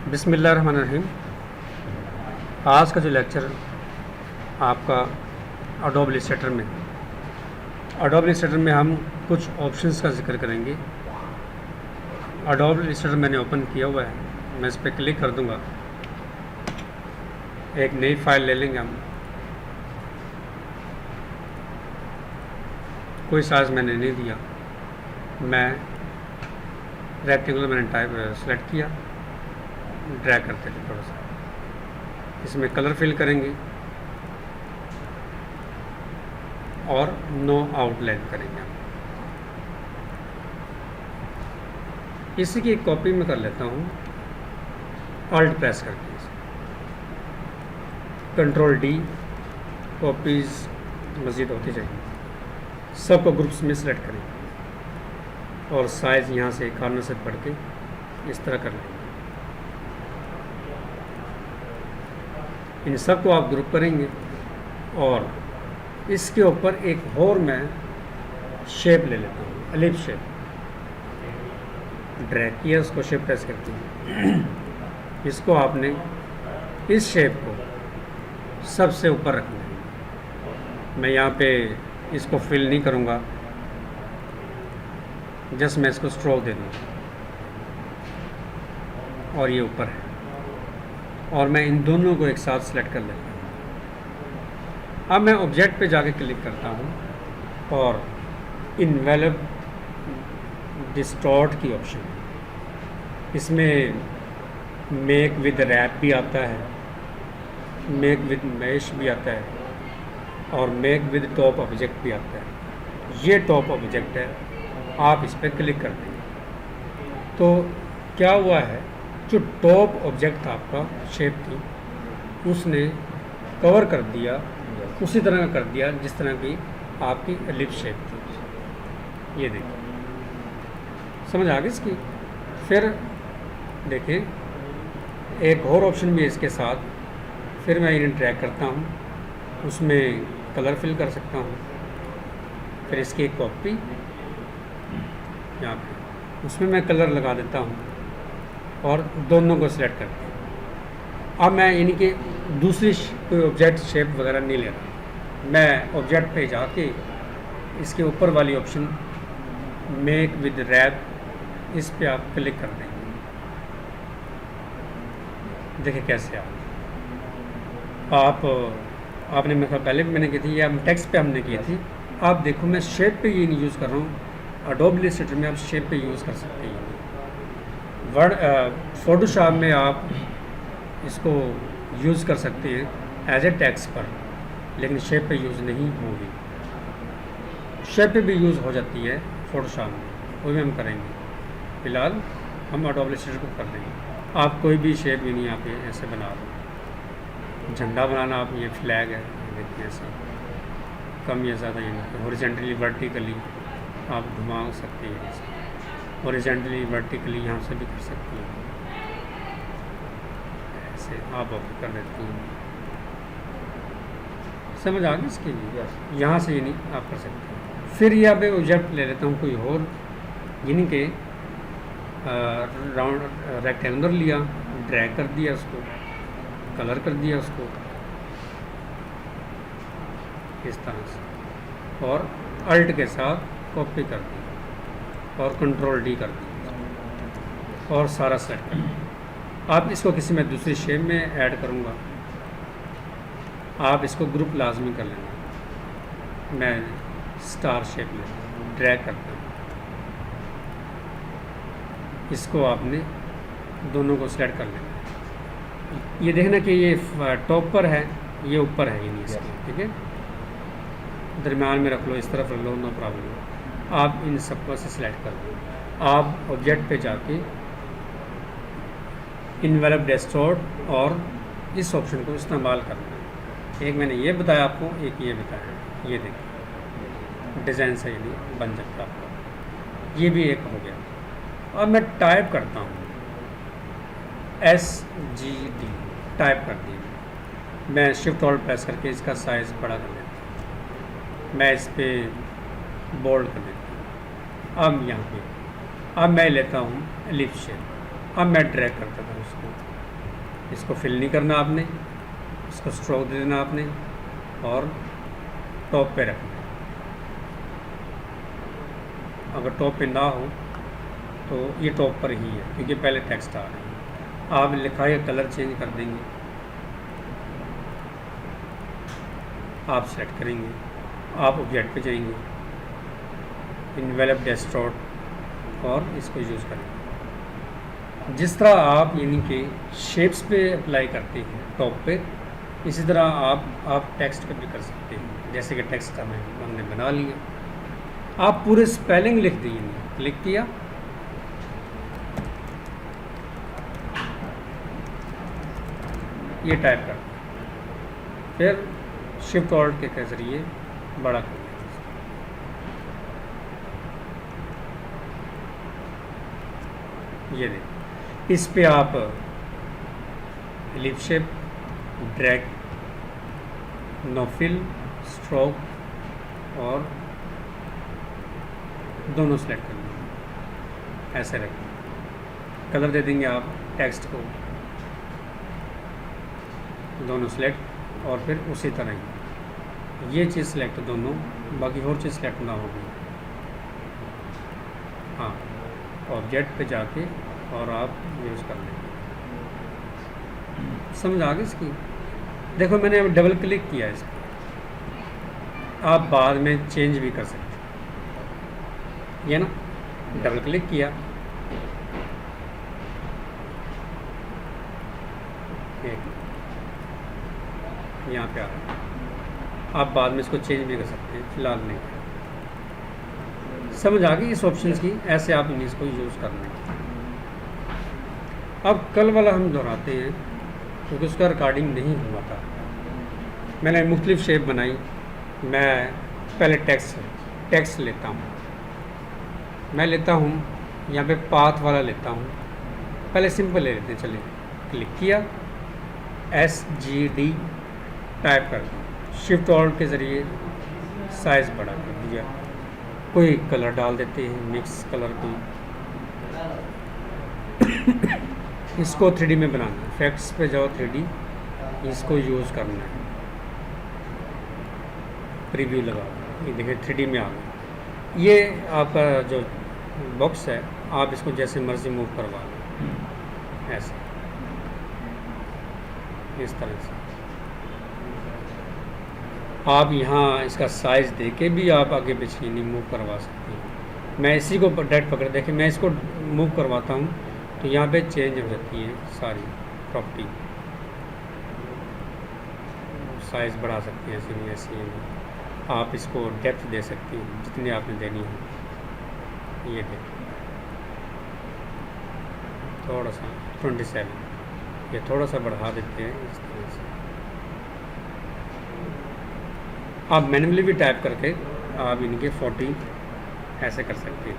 बिस्मिल्लाहिर्रहमानिर्रहीम। आज का जो लेक्चर आपका एडोब इलस्ट्रेटर में हम कुछ ऑप्शंस का जिक्र करेंगे। एडोब इलस्ट्रेटर मैंने ओपन किया हुआ है, मैं इस पर क्लिक कर दूंगा। एक नई फाइल ले लेंगे हम। कोई साइज़ मैंने नहीं दिया, मैं रेक्टेंगुलर मैंने टाइप सेलेक्ट किया, ड्रैग करते थे थोड़ा सा। इसमें कलर फिल करेंगे और नो आउटलाइन करेंगे हम। इसी की एक कॉपी में कर लेता हूँ, ऑल्ट प्रेस करके कंट्रोल डी, कॉपीज़ मज़ीद होती जाएगी। सबको ग्रुप्स में सेलेक्ट करेंगे और साइज़ यहाँ से कॉर्नर से पढ़ के इस तरह कर लेंगे। इन सबको आप ग्रुप करेंगे और इसके ऊपर एक और मैं शेप ले लेता हूँ, एलिप्स शेप। ड्रैग किया, उसको शेप प्रेस करती हूँ। इसको आपने इस शेप को सबसे ऊपर रखना है। मैं यहाँ पे इसको फिल नहीं करूँगा, जस्ट मैं इसको स्ट्रोक दे दूँगा और ये ऊपर है। और मैं इन दोनों को एक साथ सेलेक्ट कर लेता हूँ। अब मैं ऑब्जेक्ट पे जाके क्लिक करता हूँ और इन्वेलप डिस्टॉर्ट की ऑप्शन, इसमें मेक विद रैप भी आता है, मेक विद मैश भी आता है और मेक विद टॉप ऑब्जेक्ट भी आता है। ये टॉप ऑब्जेक्ट है, आप इस पर क्लिक कर देंगे तो क्या हुआ है, जो टॉप ऑब्जेक्ट था आपका शेप थी, उसने कवर कर दिया, उसी तरह का कर दिया जिस तरह की आपकी एलिप्स शेप थी। ये देखिए, समझ आ गई इसकी। फिर देखिए एक और ऑप्शन भी है इसके साथ। फिर मैं इन्हें ड्रैग करता हूँ, उसमें कलर फिल कर सकता हूँ। फिर इसकी एक कॉपी यहाँ पे, उसमें मैं कलर लगा देता हूँ और दोनों को सिलेक्ट करते हैं। अब मैं इनकी दूसरी कोई ऑब्जेक्ट शेप वगैरह नहीं ले रहा, मैं ऑब्जेक्ट पे जाके इसके ऊपर वाली ऑप्शन मेक विद रैप, इस पे आप क्लिक कर देंगे। देखिए कैसे आपने मेरे ख्याल पहले भी मैंने की थी, या टेक्स्ट पे हमने की थी। आप देखो मैं शेप पे ये नहीं यूज़ कर रहा हूँ। एडोब इलस्ट्रेटर में आप शेप पे यूज़ कर सकते हैं। वर्ड फोटोशॉप में आप इसको यूज़ कर सकते हैं एज ए टेक्स्ट पर, लेकिन शेप पे यूज़ नहीं होगी। शेप पे भी यूज़ हो जाती है फोटोशॉप में, वो भी हम करेंगे। फ़िलहाल हम एडोब इलस्ट्रेटर को कर देंगे। आप कोई भी शेप भी नहीं, आप ये ऐसे बना लो। झंडा बनाना, आप ये फ्लैग है, देखिए ऐसे कम या ज़्यादा ये नहीं, हॉरिजॉन्टली वर्टिकली आप घुमा सकते हैं, हॉरिजॉन्टली वर्टिकली यहाँ से भी कर सकती हैं। ऐसे आप कर देती हैं। समझ आ गई इसके लिए? यहाँ से ये नहीं आप कर सकते हैं। फिर यहाँ पे ऑब्जेक्ट ले लेता हूँ कोई और, यानी कि राउंड रेक्टेंगुलर लिया, ड्रैग कर दिया, उसको कलर कर दिया उसको इस तरह से, और अल्ट के साथ कॉपी कर दी और कंट्रोल डी कर दी और सारा सेट कर दिया। आप इसको किसी में दूसरी शेप में ऐड करूँगा, आप इसको ग्रुप लाजमी कर लेना। मैं स्टार शेप में ड्रैग करता हूँ, इसको आपने दोनों को सेलेक्ट कर लेना। ये देखना कि ये टॉप पर है, ये ऊपर है, ये नहीं इसके, ठीक है। दरम्यान में रख लो, इस तरफ रख लो, नो प्रॉब्लम। आप इन सबको से सिलेक्ट कर लो। आप ऑब्जेक्ट पे जाके इन्वेलप डिस्टॉर्ट और इस ऑप्शन को इस्तेमाल करना है। एक मैंने ये बताया आपको, एक ये बताया, ये देखिए डिज़ाइन सही नहीं बन जाता आपका। ये भी एक हो गया। अब मैं टाइप करता हूँ SGD, टाइप कर दिया। मैं शिफ्ट ऑल्ट प्रेस करके इसका साइज़ बड़ा कर लेता हूँ। मैं इस पर बोल्ड कर देता हूँ। अब यहाँ पे अब मैं लेता हूँ एलिप्स शेप। अब मैं ड्रैग करता था उसको, इसको फिल नहीं करना आपने, इसको स्ट्रोक दे देना आपने और टॉप पे रखना है। अगर टॉप पे ना हो तो ये टॉप पर ही है क्योंकि पहले टेक्स्ट आ रहा है। आप लिखाई का कलर चेंज कर देंगे, आप सेलेक्ट करेंगे, आप ऑब्जेक्ट पे जाएंगे, इन्वेलप डेस्कटॉप और इसको यूज़ करेंगे। जिस तरह आप यानी कि शेप्स पे अप्लाई करते हैं टॉप पे, इसी तरह आप टेक्स्ट पे भी कर सकते हैं। जैसे कि टेक्स्ट हमने बना लिया, आप पूरे स्पेलिंग लिख दिए, क्लिक किया, ये टाइप कर, फिर शिफ्ट ऑल्ट के ज़रिए बड़ा कर दें। ये देखें, इस पे आप ellipse shape, drag, no fill, stroke और दोनों सेलेक्ट कर लेंगे, ऐसे रखें। कलर दे देंगे आप टेक्स्ट को, दोनों सेलेक्ट और फिर उसी तरह ही ये चीज़ सेलेक्ट दोनों, बाकी और चीज़ सेलेक्ट ना होगी। हाँ, ऑब्जेक्ट पे जाके और आप यूज़ कर लेंगे। समझ आ गई इसकी? देखो मैंने अब डबल क्लिक किया इस पर, आप बाद में चेंज भी कर सकते हैं, ये ना, डबल क्लिक किया, यहाँ पे आ रहा है, आप बाद में इसको चेंज भी कर सकते हैं, फिलहाल नहीं। समझ आ गई इस ऑप्शंस की? ऐसे आप इसको यूज़ कर लें। अब कल वाला हम दोहराते हैं क्योंकि उसका रिकॉर्डिंग नहीं हुआ था। मैंने मुख्तलिफ शेप बनाई। मैं पहले टेक्स्ट लेता हूँ, मैं लेता हूँ यहाँ पे पाथ वाला लेता हूँ। पहले सिंपल ले लेते हैं, चलिए, क्लिक किया, SGD टाइप कर दिया, शिफ्ट ऑल्ट के ज़रिए साइज़ बड़ा कर दिया, कोई कलर डाल देते हैं, मिक्स कलर कोई। इसको 3D में बनाना है, इफेक्ट्स पे जाओ, 3D, इसको यूज़ करना है, प्रीव्यू लगाओ, ये देखिए 3D में आ गया। ये आपका जो बॉक्स है, आप इसको जैसे मर्जी मूव करवा लो, ऐसे, इस तरह से। आप यहाँ इसका साइज़ दे के भी आप आगे पीछे नहीं मूव करवा सकते हैं। मैं इसी को डायरेक्ट पकड़, देखिए मैं इसको मूव करवाता हूँ तो यहाँ पे चेंज हो जाती है सारी प्रॉपर्टी, साइज़ बढ़ा सकते हैं, ऐसे नहीं ऐसे नहीं। आप इसको डेप्थ दे सकते हैं जितनी आपने देनी है। ये देखिए थोड़ा सा 27, ये थोड़ा सा बढ़ा देते हैं इस तरह से। आप मैनुअली भी टाइप करके आप इनके 40 ऐसे कर सकते हैं।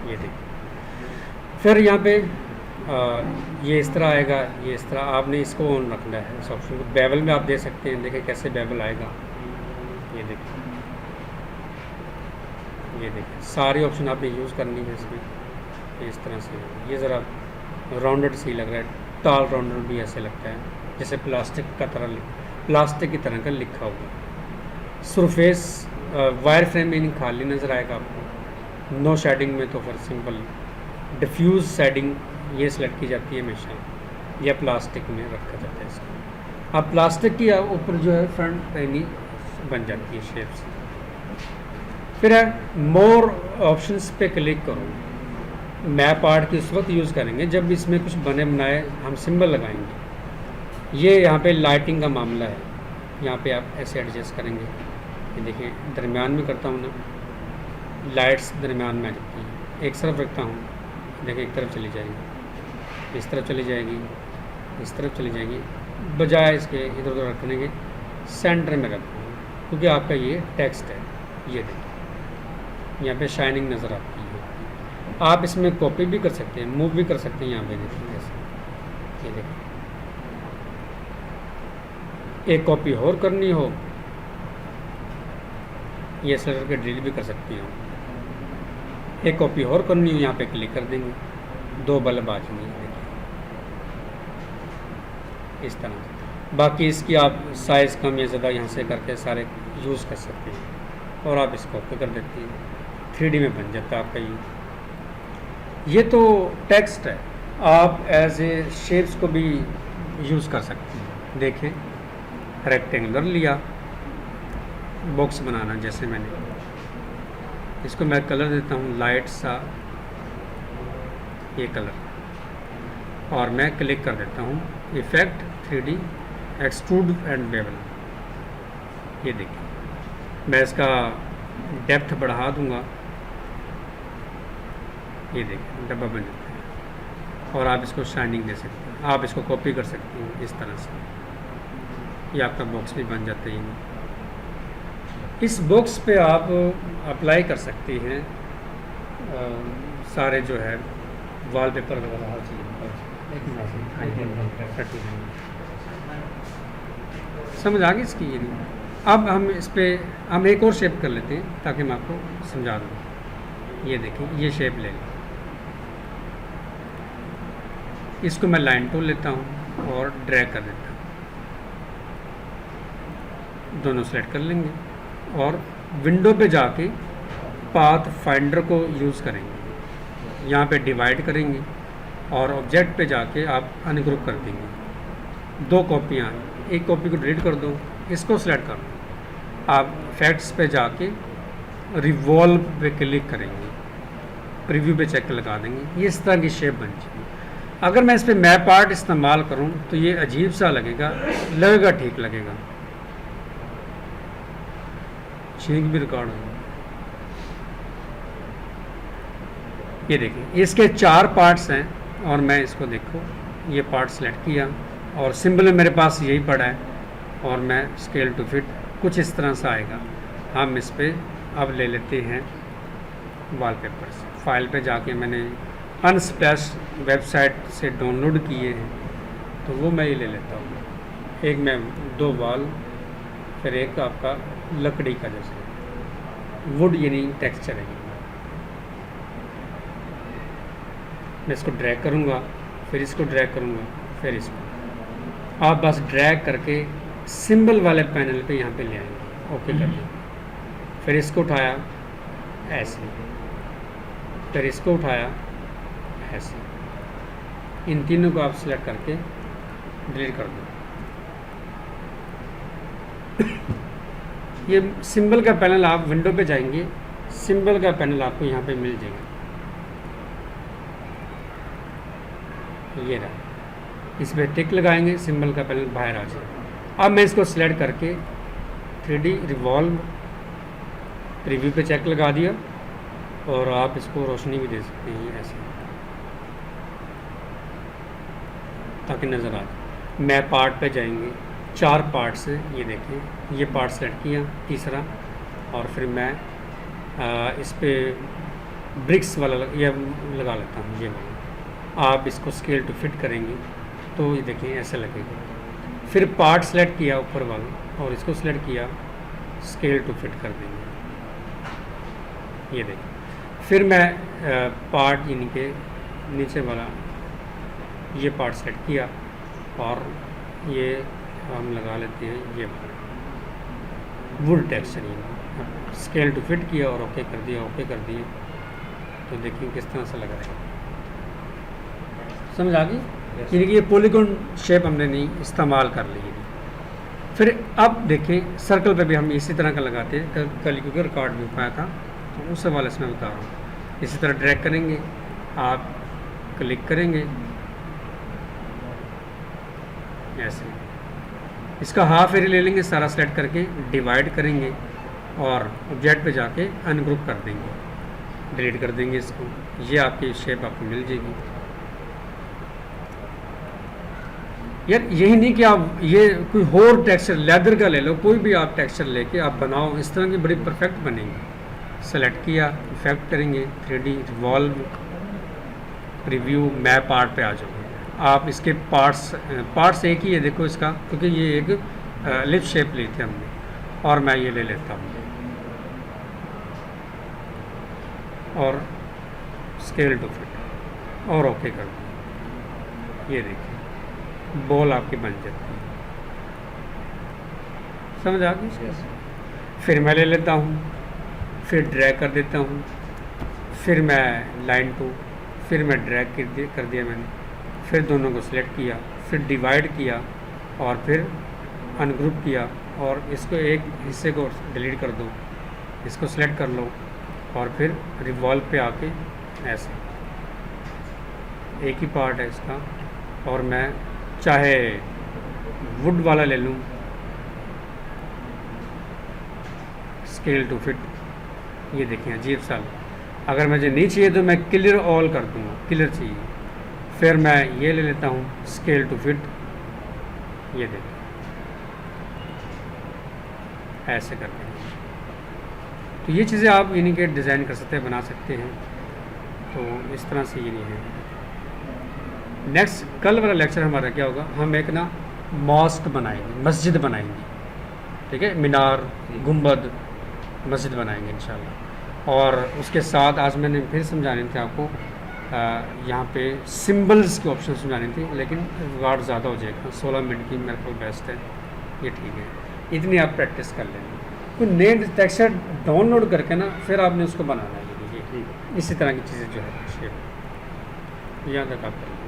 ये देखिए, फिर यहाँ पे ये इस तरह आएगा, ये इस तरह आपने इसको ऑन रखना है। इस ऑप्शन को बेवल में आप दे सकते हैं, देखिए कैसे बेवल आएगा। ये देखिए, ये देखिए सारी ऑप्शन आपने यूज़ करनी है इसमें। इस तरह से ये ज़रा राउंडेड सी लग रहा है, टाल राउंडेड भी ऐसे लगता है जैसे प्लास्टिक की तरह का लिखा हुआ। सरफेस वायर फ्रेम मीनिंग खाली नज़र आएगा आपको। नो शेडिंग में तो फिर सिंपल डिफ्यूज़ शेडिंग ये सिलेक्ट की जाती है हमेशा, या प्लास्टिक में रखा जाता है इसको। अब प्लास्टिक की ऊपर जो है फ्रंट पैनी बन जाती है शेप से। फिर मोर ऑप्शंस पे क्लिक करो। मैप आर्ट की उस वक्त यूज़ करेंगे जब इसमें कुछ बने बनाए हम सिंबल लगाएंगे। ये यहाँ पे लाइटिंग का मामला है, यहाँ पे आप ऐसे एडजस्ट करेंगे। ये देखिए दरमियान में करता हूँ ना, लाइट्स दरमियान में आ जाती हैं। एक तरफ रखता हूँ, देखिए एक तरफ चली जाएगी, इस तरफ चली जाएगी, इस तरफ चली जाएगी। बजाय इसके इधर उधर रखने के सेंटर में रखता हूँ क्योंकि आपका ये टेक्स्ट है। ये देखिए यहाँ पे शाइनिंग नज़र आती है। आप इसमें कॉपी भी कर सकते हैं, मूव भी कर सकते हैं। यहाँ पे देखिए ऐसे, ये देखिए एक कॉपी और करनी हो, ये सेलेक्ट करके डिलीट भी कर सकते हैं। एक कॉपी और करनी हो, यहाँ पे क्लिक कर देंगे, 2 बल्ब आ जाएंगे। देखिए इस तरह से। बाकी इसकी आप साइज़ कम या ज़्यादा यहाँ से करके सारे यूज़ कर सकते हैं और आप इसको ओके कर देते हैं, 3D में बन जाता है आपका ये तो टेक्स्ट है। आप एज ए शेप्स को भी यूज़ कर सकते हैं। देखें, रेक्टेंगुलर लिया, बॉक्स बनाना, जैसे मैंने इसको मैं कलर देता हूँ लाइट सा, ये कलर, और मैं क्लिक कर देता हूँ effect 3D extrude and bevel. ये देखिए, मैं इसका डेप्थ बढ़ा दूंगा, ये देखिए डब्बा बन जाता है। और आप इसको शाइनिंग दे सकते हैं, आप इसको कॉपी कर सकते हैं इस तरह से, ये आपका बॉक्स भी बन जाता है। इस बॉक्स पे आप अप्लाई कर सकते हैं सारे जो है वॉलपेपर वगैरह हर चीज़। समझ आ गई इसकी ये नहीं। अब हम इस पे हम एक और शेप कर लेते हैं ताकि मैं आपको समझा दूँ। ये देखें, ये शेप ले लें, इसको मैं लाइन टूल लेता हूँ और ड्रैग कर देता हूँ, दोनों सेलेक्ट कर लेंगे और विंडो पे जाके पाथ फाइंडर को यूज़ करेंगे, यहाँ पे डिवाइड करेंगे और ऑब्जेक्ट पे जाके आप अनग्रुप कर देंगे। 2 कॉपियाँ, एक कॉपी को डिलीट कर दो, इसको सेलेक्ट कर दो, आप इफेक्ट्स पे जाके रिवॉल्व पे क्लिक करेंगे, प्रीव्यू पे चेक लगा देंगे, ये इस तरह की शेप बन जाएगी। अगर मैं इस पर मैप आर्ट इस्तेमाल करूँ तो ये अजीब सा लगेगा ठीक लगेगा, छींक भी रिकॉर्ड होगा। ये देखिए, इसके 4 पार्ट्स हैं और मैं इसको देखो, ये पार्ट सेलेक्ट किया और सिंबल में मेरे पास यही पड़ा है और मैं स्केल टू फिट कुछ इस तरह से आएगा। हम इस पे अब ले लेते हैं वॉलपेपर से, फाइल पे जाके मैंने अनस्प्लैश वेबसाइट से डाउनलोड किए हैं तो वो मैं ये ले लेता हूँ। एक मैं 2 वॉल, फिर एक आपका लकड़ी का जैसे वुड यानी टेक्सचर है, मैं इसको ड्रैग करूँगा, फिर इसको ड्रैग करूँगा, फिर इसको आप बस ड्रैग करके सिंबल वाले पैनल पे यहाँ पे ले आएंगे, ओके कर देंगे। फिर इसको उठाया ऐसे, फिर इसको उठाया ऐसे, इन तीनों को आप सिलेक्ट करके डिलीट कर दो। ये सिंबल का पैनल, आप विंडो पे जाएंगे, सिंबल का पैनल आपको यहाँ पे मिल जाएगा, ये रहा। इस पर टिक लगाएंगे, सिंबल का पैनल बाहर आ जाएगा। अब मैं इसको सिलेक्ट करके 3D रिवॉल्व प्रीव्यू पे चेक लगा दिया और आप इसको रोशनी भी दे सकते हैं ऐसे ताकि नज़र आ जाए। मैं पार्ट पे जाएंगे, 4 पार्ट्स हैं, ये देखें, ये पार्ट सेलेक्ट किया, तीसरा, और फिर मैं इस पे ब्रिक्स वाला ये लगा लेता हूँ, ये वाला। आप इसको स्केल टू फिट करेंगे तो ये देखें ऐसे लगेगा। फिर पार्ट सेलेक्ट किया ऊपर वाला और इसको सेलेक्ट किया, स्केल टू फिट कर देंगे, ये देखें। फिर मैं पार्ट यानी के नीचे वाला ये पार्ट सेलेक्ट किया और ये हम लगा लेते हैं, ये वुड टेक्सचर, ये स्केल टू फिट किया और ओके कर दिया, ओके कर दिए तो देखिए किस तरह से लग रहा है। समझ आ गई? यानी कि ये पॉलीगॉन शेप हमने नहीं इस्तेमाल कर ली। फिर अब देखें सर्कल पे भी हम इसी तरह का लगाते हैं, कल क्योंकि रिकॉर्ड भी पाया था तो उस वाले से मैं बता रहा हूँ। इसी तरह ड्रैग करेंगे, आप क्लिक करेंगे ऐसे, इसका हाफ एरिया ले लेंगे, सारा सेलेक्ट करके डिवाइड करेंगे और ऑब्जेक्ट पे जाके अनग्रुप कर देंगे, डिलीट कर देंगे इसको। ये आपकी शेप आपको मिल जाएगी। यार यही नहीं कि आप ये कोई और टेक्सचर लेदर का ले लो, कोई भी आप टेक्सचर लेके आप बनाओ, इस तरह की बड़ी परफेक्ट बनेंगी। सेलेक्ट किया, इफेक्ट करेंगे, 3D revolve preview, map art पे आ जाओगे आप। इसके पार्ट्स एक ही है, देखो इसका, क्योंकि ये एक लिप शेप ली थी हमने और मैं ये ले लेता हूँ और स्केल टू फिट और ओके कर दूँ। ये देखिए बॉल आपकी बन जाती है। समझ आ गई? यस। फिर मैं ले लेता हूँ, फिर ड्रैग कर देता हूँ, फिर मैं लाइन टू, फिर मैं ड्रैग कर दिया मैंने, फिर दोनों को सिलेक्ट किया, फिर डिवाइड किया और फिर अनग्रुप किया और इसको एक हिस्से को डिलीट कर दो, इसको सिलेक्ट कर लो और फिर रिवॉल्व पे आके ऐसे एक ही पार्ट है इसका। और मैं चाहे वुड वाला ले लूँ, स्केल टू फिट, ये देखें अजीब सा। अगर मुझे नहीं चाहिए तो मैं क्लियर ऑल कर दूँगा, क्लियर चाहिए, फिर मैं ये ले लेता हूँ स्केल टू फिट, ये देखें ऐसे करते हैं। तो ये चीज़ें आप यानी कि डिज़ाइन कर सकते हैं, बना सकते हैं। तो इस तरह से ये नहीं है। नेक्स्ट कल वाला लेक्चर हमारा क्या होगा, हम एक ना मॉस्क बनाएंगे, मस्जिद बनाएंगे, ठीक है, मीनार, गुंबद, मस्जिद बनाएंगे इंशाल्लाह। और उसके साथ आज मैंने फिर समझाने थे आपको, यहाँ पे सिंबल्स के ऑप्शन समझाने थे, लेकिन रिकॉर्ड ज़्यादा हो जाएगा, 16 मिनट की मेरे को बेस्ट है, ये ठीक है। इतनी आप प्रैक्टिस कर लेंगे। कोई नए टेक्सचर डाउनलोड करके ना फिर आपने उसको बनाना है, ये ठीक है। इसी तरह की चीज़ें जो है शेप यहाँ तक आप करें।